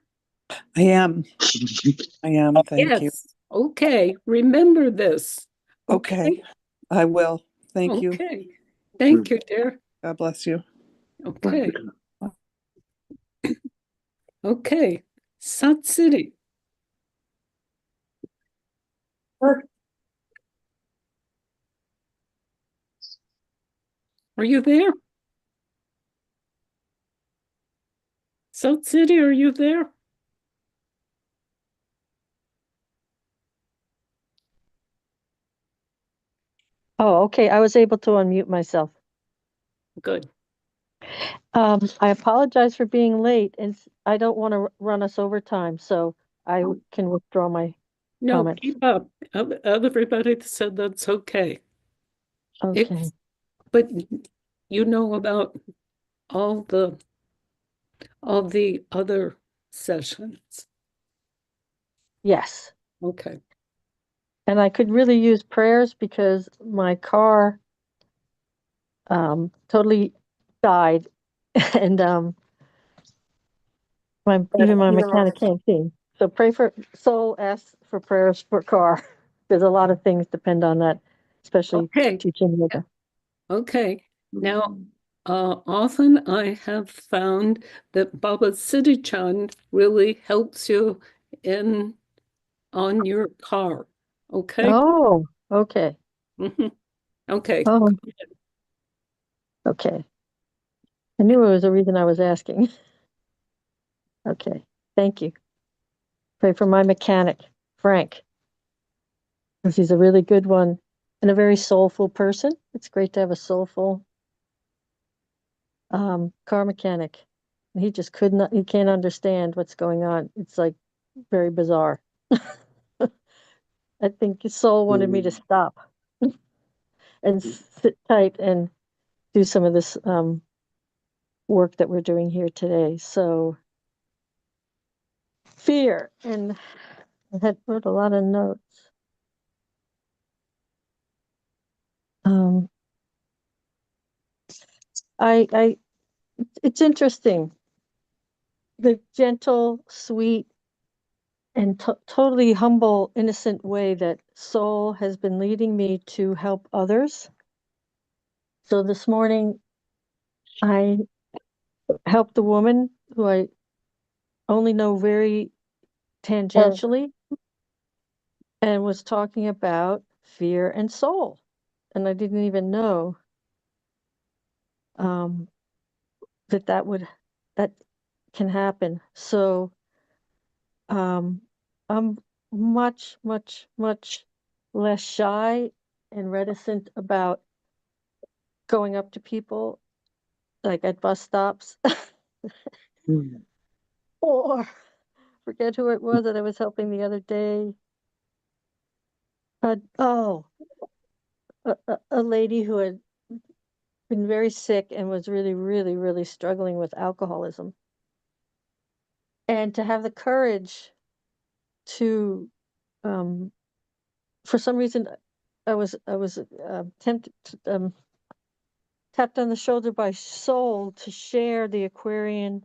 I am. Thank you. Yes. Okay. Remember this. Okay. I will. Thank you. Okay. Thank you, dear. God bless you. Okay. Okay. Sat City. Are you there? Sat City, are you there? Oh, okay. I was able to unmute myself. Good. I apologize for being late, and I don't want to run us over time, so I can withdraw my No, comments. keep up. Everybody said that's okay. Okay. But you know about all the other sessions. Yes. Okay. And I could really use prayers because my car totally died, and my mechanic can't see. So Soul asks for prayers for car. There's a lot of things depend on that, especially Okay. teaching yoga. Okay. Now, often I have found that Baba Siddhi Chand really helps you on your car. Okay. Oh, okay. Mhm. Okay. Oh, okay. I knew it was a reason I was asking. Okay. Thank you. Pray for my mechanic, Frank, because he's a really good one and a very soulful person. It's great to have a soulful car mechanic. He just he can't understand what's going on. It's like very bizarre. I think his soul wanted me to stop. and sit tight and do some of this work that we're doing here today. So fear, and I had wrote a lot of notes. It's interesting. The gentle, sweet, and totally humble, innocent way that Soul has been leading me to help others. So this morning, I helped a woman who I only know very tangentially and was talking about fear and soul. And I didn't even know that can happen. So I'm much, much, much less shy and reticent about going up to people, like at bus stops, or forget who it was that I was helping the other day. A lady who had been very sick and was really, really, really struggling with alcoholism. And to have the courage to, for some reason, I was tempted, tapped on the shoulder by Soul to share the Aquarian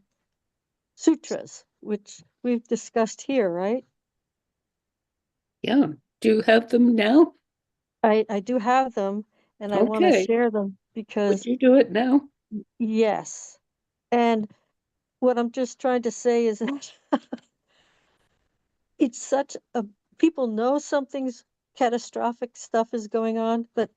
Sutras, which we've discussed here, right? Yeah. Do you have them now? I do have them, and I want to Okay. share them because, Would you do it now? yes. And what I'm just trying to say is that it's such a, people know something's catastrophic stuff is going on, but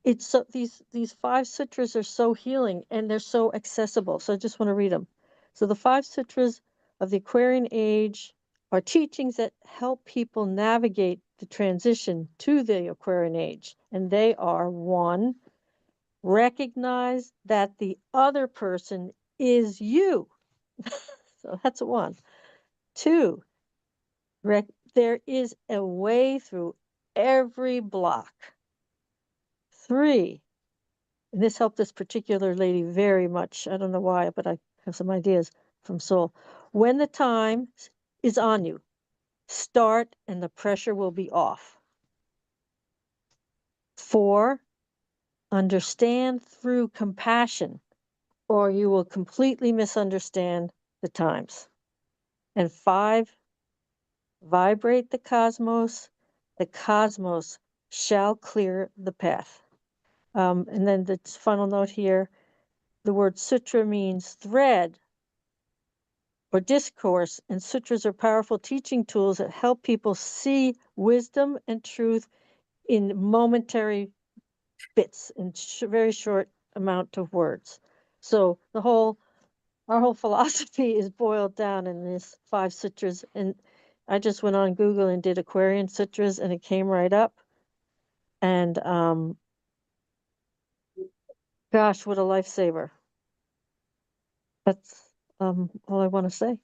it's so, these 5 sutras are so healing and they're so accessible. So I just want to read them. So the 5 sutras of the Aquarian age are teachings that help people navigate the transition to the Aquarian age. And they are: 1, recognize that the other person is you. So that's 1. 2, there is a way through every block. 3, and this helped this particular lady very much. I don't know why, but I have some ideas from Soul. When the time is on you, start and the pressure will be off. 4, understand through compassion, or you will completely misunderstand the times. And 5, vibrate the cosmos shall clear the path. And then the final note here, the word sutra means thread or discourse, and sutras are powerful teaching tools that help people see wisdom and truth in momentary bits, in very short amount of words. So our whole philosophy is boiled down in these 5 sutras. And I just went on Google and did Aquarian sutras, and it came right up. And gosh, what a lifesaver. That's all I want to say.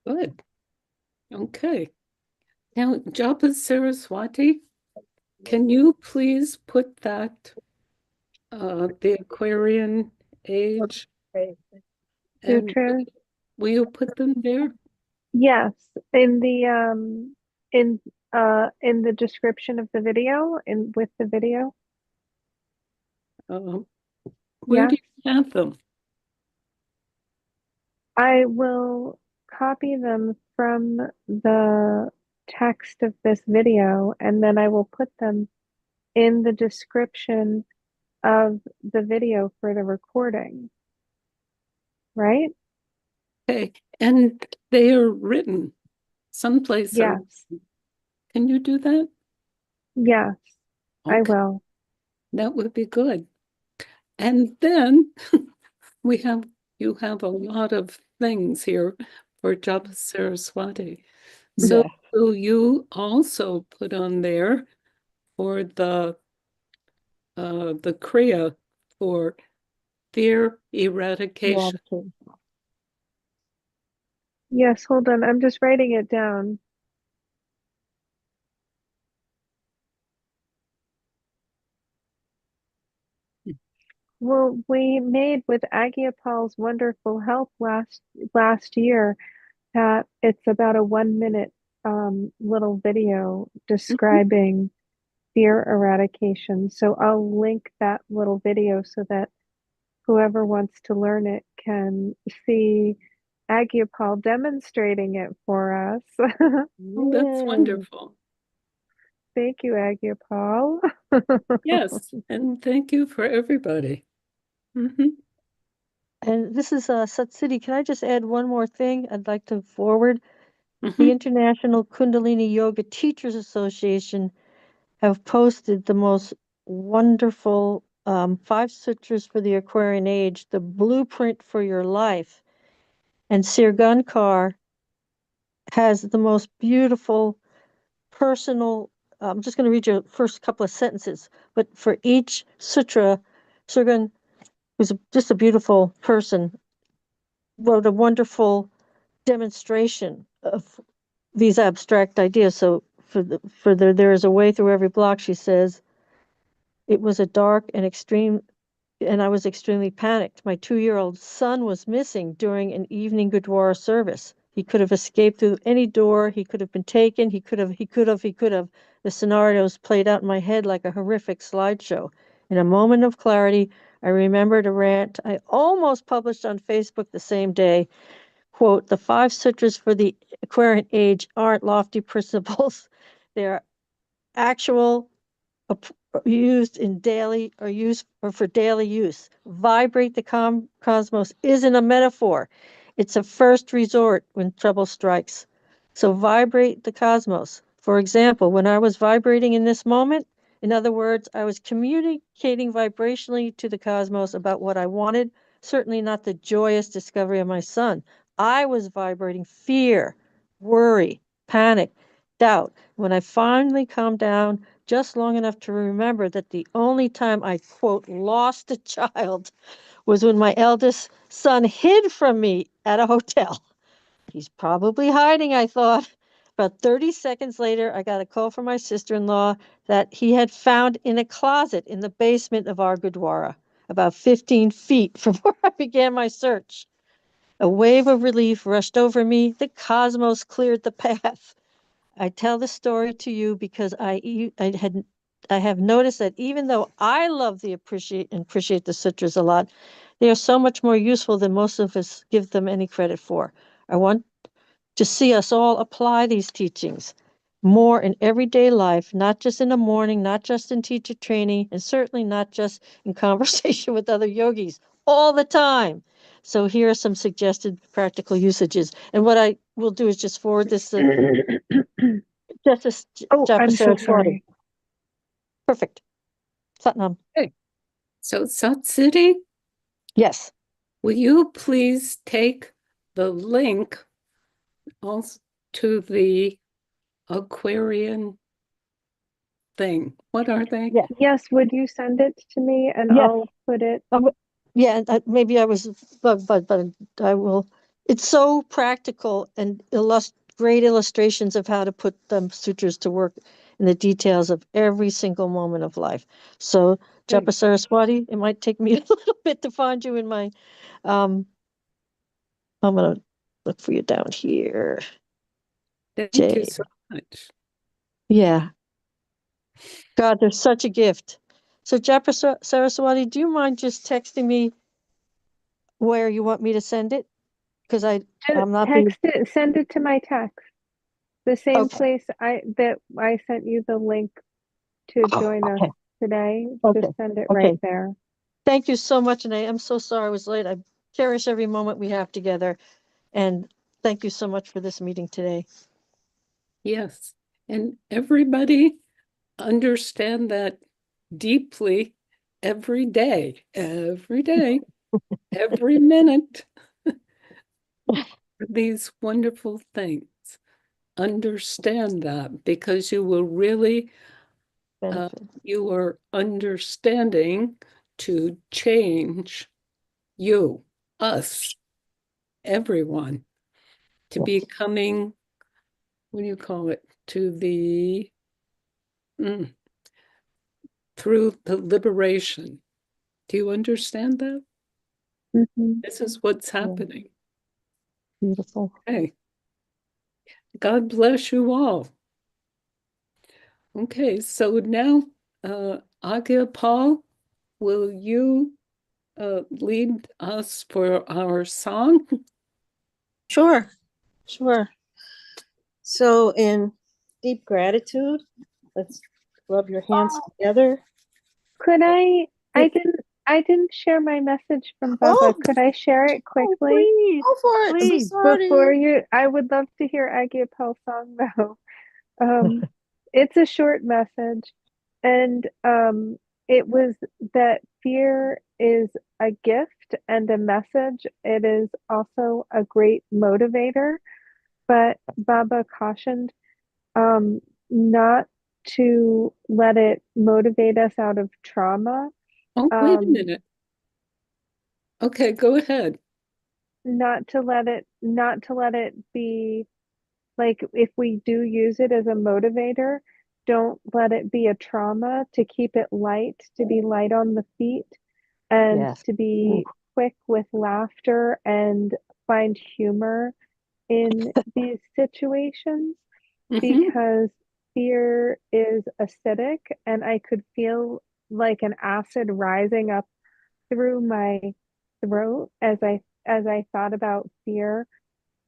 Good. Okay. Now, Japa Saraswati, can you please put that, the Aquarian age, and Sutras. will you put them there? Yes, in the in the description of the video, in with the video. Where Yeah, do you have them? I will copy them from the text of this video, and then I will put them in the description of the video for the recording. Right? Okay, and they are written someplace. Yes. Can you do that? Yes, I Okay, will. that would be good. And then you have a lot of things here for Japa Saraswati. So Yeah. will you also put on there for the Kriya for fear eradication? Yes, hold on. I'm just writing it down. Well, we made with Agia Paul's wonderful help last year that it's about a 1 minute little video describing fear eradication. So I'll link that little video so that whoever wants to learn it can see Agia Paul demonstrating it for us. Oh, that's Yay. wonderful. Thank you, Agia Paul. Yes, and thank you for everybody. Mhm. And this is Sut City. Can I just add one more thing I'd like to forward? The Mhm. International Kundalini Yoga Teachers Association have posted the most wonderful 5 sutras for the Aquarian age, the blueprint for your life. And Sir Gankar has the most beautiful personal. I'm just going to read you the first couple of sentences, but for each sutra, Sir who's just a beautiful person, wrote a wonderful demonstration of these abstract ideas. So there is a way through every block, she says. It was a dark and extreme, and I was extremely panicked. My 2-year-old son was missing during an evening Gurdwara service. He could have escaped through any door. He could have been taken. He could have. The scenarios played out in my head like a horrific slideshow. In a moment of clarity, I remembered a rant I almost published on Facebook the same day. Quote, the 5 sutras for the Aquarian age aren't lofty principles. They are actual used in daily or used or for daily use. Vibrate the cosmos isn't a metaphor. It's a first resort when trouble strikes. So vibrate the cosmos. For example, when I was vibrating in this moment, in other words, I was communicating vibrationally to the cosmos about what I wanted, certainly not the joyous discovery of my son. I was vibrating fear, worry, panic, doubt. When I finally calmed down, just long enough to remember that the only time I, quote, lost a child was when my eldest son hid from me at a hotel. He's probably hiding, I thought. About 30 seconds later, I got a call from my sister-in-law that he had found in a closet in the basement of our Gurdwara, about 15 feet from where I began my search. A wave of relief rushed over me. The cosmos cleared the path. I tell the story to you because I have noticed that even though I love the appreciate the sutras a lot, they are so much more useful than most of us give them any credit for. I want to see us all apply these teachings more in everyday life, not just in the morning, not just in teacher training, and certainly not just in conversation with other yogis, all the time. So here are some suggested practical usages. And what I will do is just forward this to Justice Oh, Japa I'm so Saraswati. sorry. Perfect. Satnam. So Sut City, Yes. will you please take the link also to the Aquarian thing? What are they? Yeah. Yes, would you send it to me and Yes. I'll put it? Yeah, and maybe I was, but I will. It's so practical and great illustrations of how to put the sutras to work in the details of every single moment of life. So, Great. Japa Saraswati, it might take me a little bit to find you in my. I'm gonna look for you down here. Thank you Jay. so much. Yeah. God, they're such a gift. So, Japa Saraswati, do you mind just texting me where you want me to send it? Because I'm not being. Text it, send it to my text. The same Okay. place that I sent you the link to Oh, join us okay. today. Okay. Just send it right Okay. there. Thank you so much. And I am so sorry I was late. I cherish every moment we have together. And thank you so much for this meeting today. Yes. And everybody understand that deeply every day, every minute. These wonderful things. Understand that because you will really, Benefit. you are understanding to change you, us, everyone, to Yes. becoming, what do you call it, to through the liberation, Do you understand that? Mhm. This is what's happening. Beautiful. Okay. God bless you all. Okay, so now, Agya Paul, will you lead us for our song? Sure, sure. So in deep gratitude, let's rub your hands together. Could I didn't share my message from Bubba. Oh, Could I share it quickly? Please, go for it, please. Before Sardi. you, I would love to hear Aggie Appel's song though. It's a short message, and it was that fear is a gift and a message. It is also a great motivator, but Baba cautioned um, not to let it motivate us out of trauma. Oh, wait a minute. Okay, go ahead. Not to let it be like, if we do use it as a motivator, don't let it be a trauma, to keep it light, to be light on the feet, and Yes. to be quick with laughter and find humor in these situations, because fear is acidic, and I could feel like an acid rising up through my throat as I thought about fear.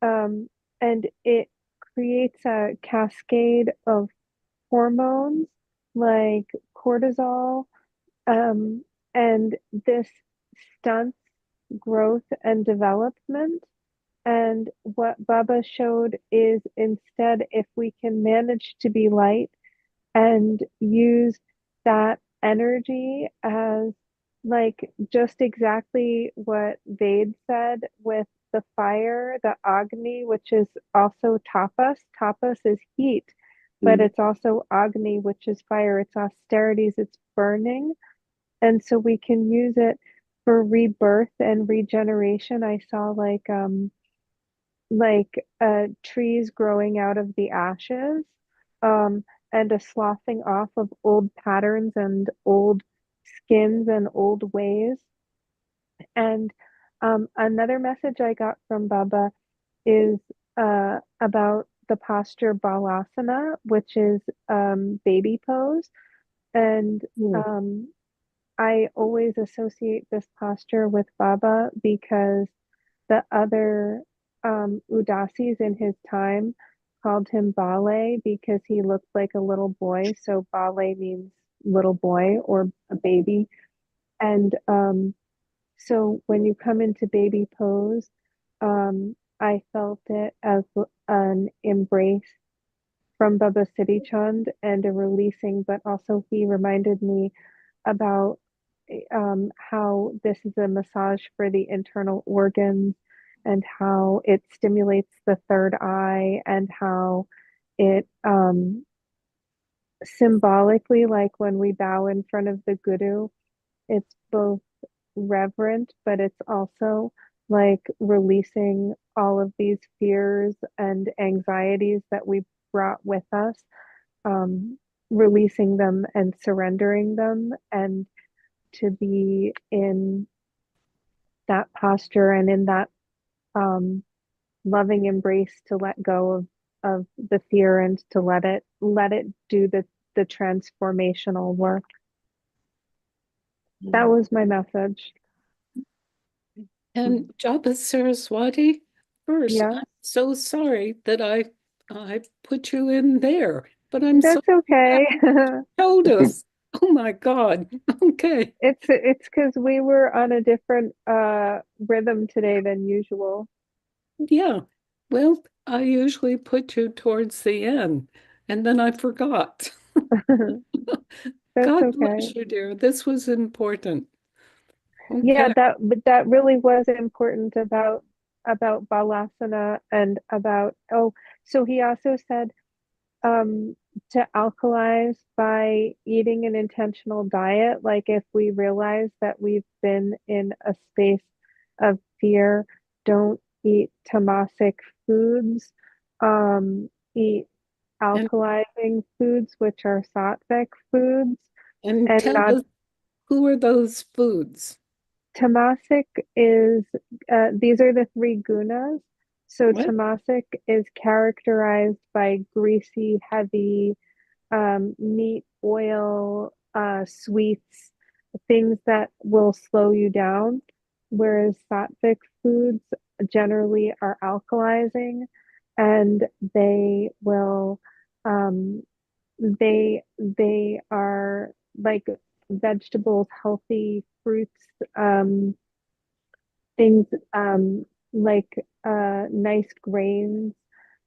And it creates a cascade of hormones like cortisol, and this stunts growth and development. And what Baba showed is, instead, if we can manage to be light and use that energy as, like, just exactly what Vade said with the fire, the Agni, which is also tapas. Tapas is heat, but it's also Agni, which is fire. It's austerities, it's burning. And so we can use it for rebirth and regeneration. I saw trees growing out of the ashes, um, and a sloughing off of old patterns and old skins and old ways. And another message I got from Baba is about the posture Balasana, which is baby pose. And I always associate this posture with Baba, because the other Udasis in his time called him Bale because he looked like a little boy. So Bale means little boy or a baby. And so when you come into baby pose, I felt it as an embrace from Baba Siddhi Chand and a releasing, but also he reminded me about how this is a massage for the internal organs, and how it stimulates the third eye, and how it symbolically, like when we bow in front of the Guru, it's both reverent, but it's also like releasing all of these fears and anxieties that we brought with us, releasing them and surrendering them, and to be in that posture and in that loving embrace, to let go of the fear, and to let it do the transformational work. That was my message. And Japa Saraswati, first, Yeah, I'm so sorry that I put you in there, but I'm so that's okay. told us. Oh my God. Okay. It's because we were on a different rhythm today than usual. Yeah. Well, I usually put you towards the end, and then I forgot. That's God okay. bless you, dear. This was important. Yeah, Okay. that really was important about Balasana, and about, oh, so he also said um to alkalize by eating an intentional diet. Like, if we realize that we've been in a space of fear, don't eat tamasic foods. Eat And alkalizing foods, which are sattvic foods, and and tell not us who are those foods? Tamasic is, these are the three gunas. So What? tamasic is characterized by greasy, heavy, meat, oil, sweets, things that will slow you down, whereas sattvic foods generally are alkalizing, and they will, they are like vegetables, healthy fruits, things like nice grains,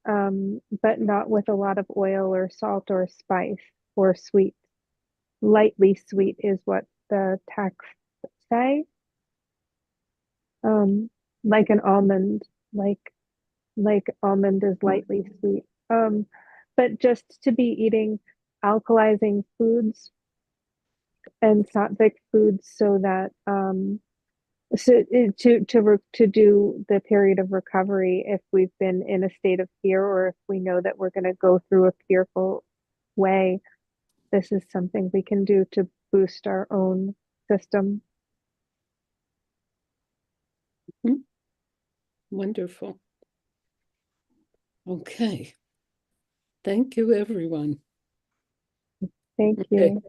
but not with a lot of oil or salt or spice or sweet. Lightly sweet is what the texts say. Um, like an almond, like almond is lightly sweet. But just to be eating alkalizing foods and sattvic foods so that to do the period of recovery if we've been in a state of fear or if we know that we're going to go through a fearful way, this is something we can do to boost our own system. Mhm. Wonderful. Okay. Thank you, everyone. Thank Okay. you.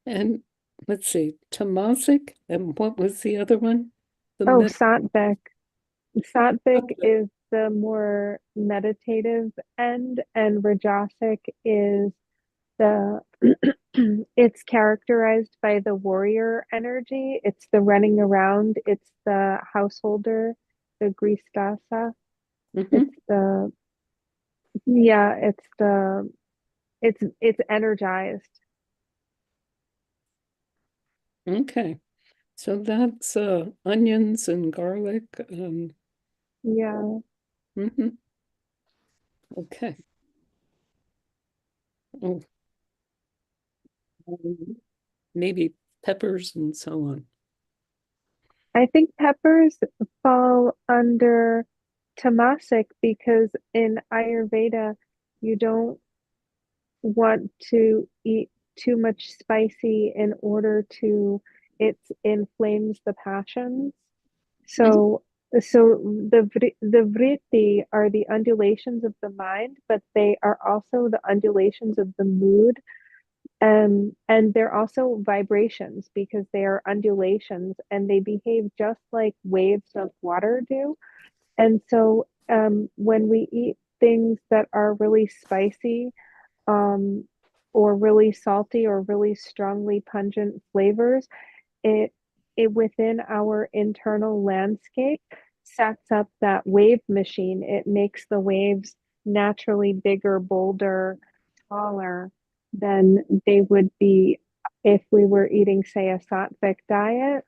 And let's see, Tamasic, and what was the other one? The Oh, med- sattvic. Sattvic Sattvic. is the more meditative end, and Rajasic is the it's characterized by the warrior energy. It's the running around, it's the householder, the gristasa. Mhm. It's the yeah, it's energized. Okay. So that's onions and garlic. Yeah. Mhm. Okay. Oh, maybe peppers and so on. I think peppers fall under tamasic because in Ayurveda you don't want to eat too much spicy in order to it inflames the passions. Mhm. So the vritti are the undulations of the mind, but they are also the undulations of the mood, and they're also vibrations because they are undulations and they behave just like waves of water do. And so when we eat things that are really spicy, um, or really salty or really strongly pungent flavors, it it within our internal landscape sets up that wave machine. It makes the waves naturally bigger, bolder, taller than they would be if we were eating, say, a sattvic diet,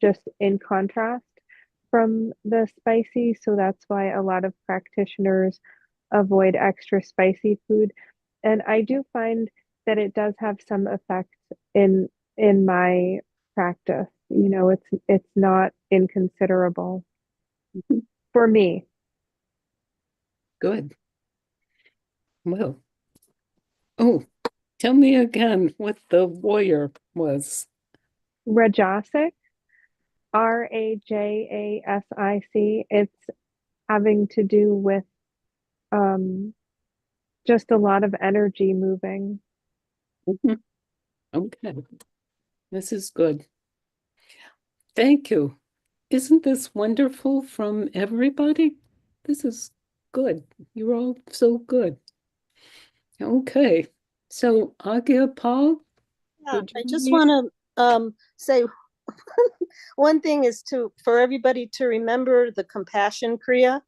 just in contrast from the spicy. So that's why a lot of practitioners avoid extra spicy food. And I do find that it does have some effect in my practice. You know, it's not inconsiderable Mhm. for me. Good. Well, oh, tell me again what the warrior was. Rajasic, Rajasic, it's having to do with um just a lot of energy moving. Mhm. Okay, this is good. Thank you. Isn't this wonderful from everybody? This is good. You're all so good. Okay, so Agya Paul, Yeah, would I you just read? want to say one thing is for everybody to remember the Compassion Kriya,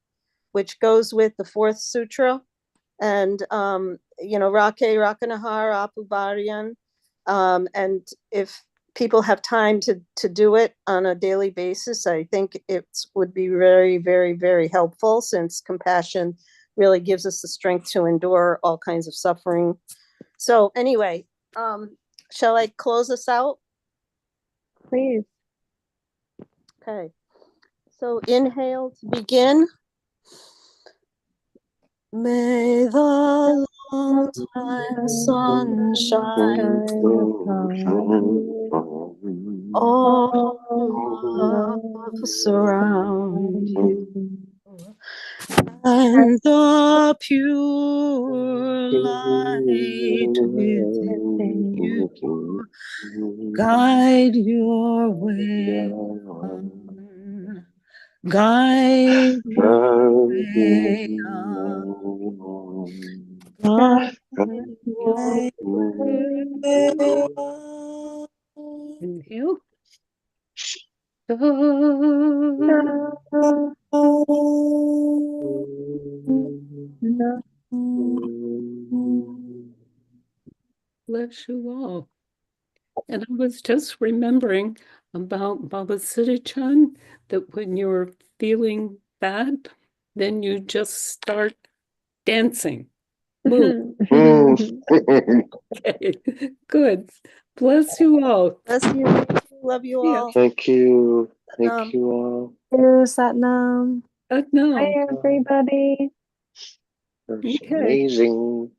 which goes with the fourth sutra, and Rake Rakanahar Apubarian, and if people have time to do it on a daily basis, I think it would be very, very, very helpful, since compassion really gives us the strength to endure all kinds of suffering. So anyway, shall I close us out? Please. Okay. So inhale to begin. May the long time sunshine, all love surround you, and the pure light within you guide your way on, guide your way on, guide your way on. Inhale. Bless you all. And I was just remembering about Baba Siddhi-chan, that when you're feeling bad, then you just start dancing. Move. Okay. Good. Bless you all. Bless you. Thank you. Love you Yeah. all. Thank you. Thank Satnam. you all. Satnam. No. Hi, everybody. That's Okay. amazing.